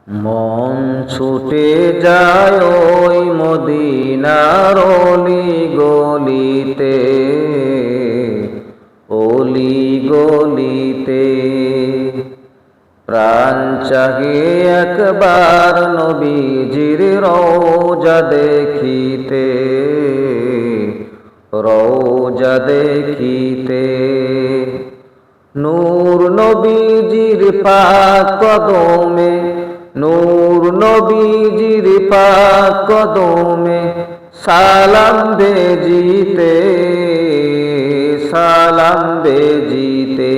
মন ছুটে যায় ওই মদিনার অলি গলিতে, অলি গলিতে। প্রাণ চাহে একবার নবীজির রওজা দেখিতে, রওজা দেখিতে। নূর নবীজির পাক কদমে, নূর নবীজির পাক কদমে সালাম বেজিতে, সালাম বেজিতে।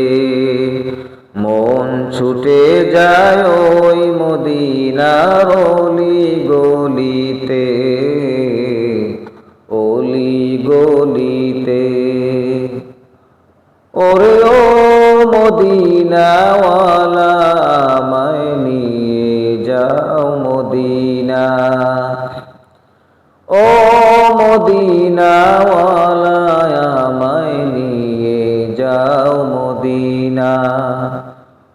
মন ছুটে যায় ওই মদিনার অলি গলিতে, অলি গলিতে। ওরে ও মদিনাওয়ালা আমায় নিয়ে যাও মদিনা, ও মদিনাওয়ালা আমায় নিয়ে যাও মদিনা।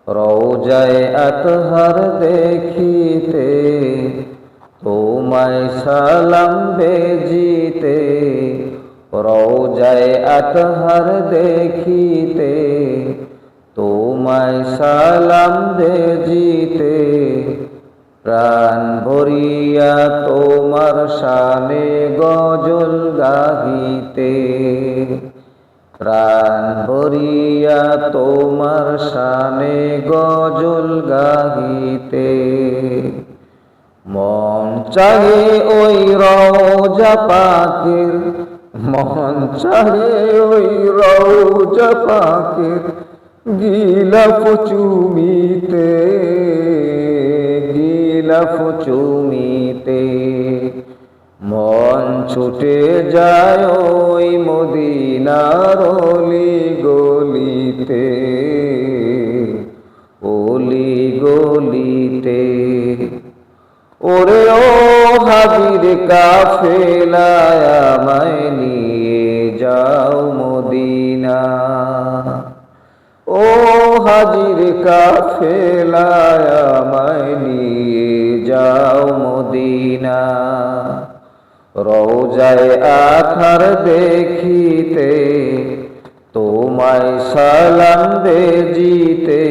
রওজায়ে আতহার দেখিতে, তোমায় সালাম বেজিতে। রওজায়ে আতহার দেখিতে, তোমায় সালাম বেজিতে। প্রাণ ভরিয়া তোমার শানে গজল গাহিতে, প্রাণ ভরিয়া তোমার শানে গজল গাহিতে। মন চাহে ওই রওজা পাকের, মন চাহে ওই রওজা পাকের গিলাফ চুমিতে, গিলাফ চুমিতে। মন ছুটে যায় ওই মদিনার অলি গলিতে, অলি গলিতে। ওরে ও হাজির কাফেলায় আমায় নিয়ে যাও মদিনা, ও হাজির কাফেলায় আমায় নিয়ে যাও মদিনা। রওজায়ে আতহার দেখিতে, তোমায় সালাম বেজিতে।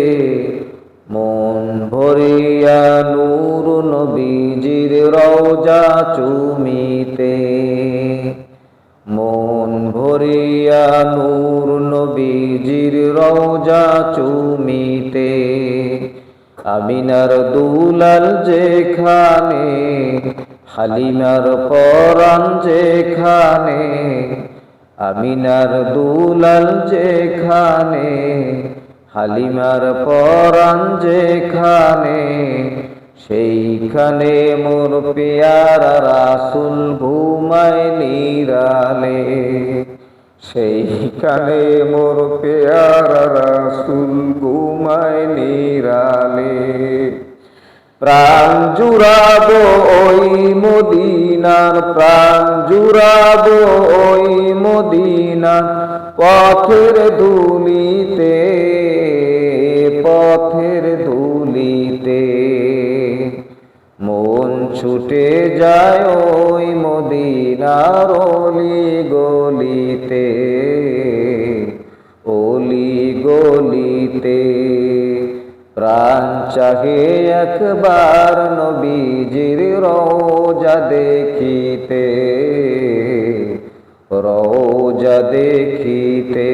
মন ভরিয়া নূর নবীজির রওজা চুমিতে, মন ভরিয়া নূর নবীজির রওজা চুমিতে। আমিনার দুলাল যেখানে, হালিমার পরাণ যেখানে, আমিনার দুলাল যেখানে, হালিমার পরাণ যেখানে। সেইখানে মোর পেয়ারা রাসূল ঘুমায় নিরালে, সেইখানে মোর পেয়ারা রাসূল ঘুমায় নিরালে। প্রাণ জুড়াবো ওই মদিনার, প্রাণ জুড়াবো ওই মদিনার পথের ধুলিতে, পথের ধুলিতে। মন ছুটে যায় ওই মদিনার অলি গলিতে, অলি গলিতে। প্রাণ চাহে একবার নবীজির রওজা দেখিতে, রওজা দেখিতে।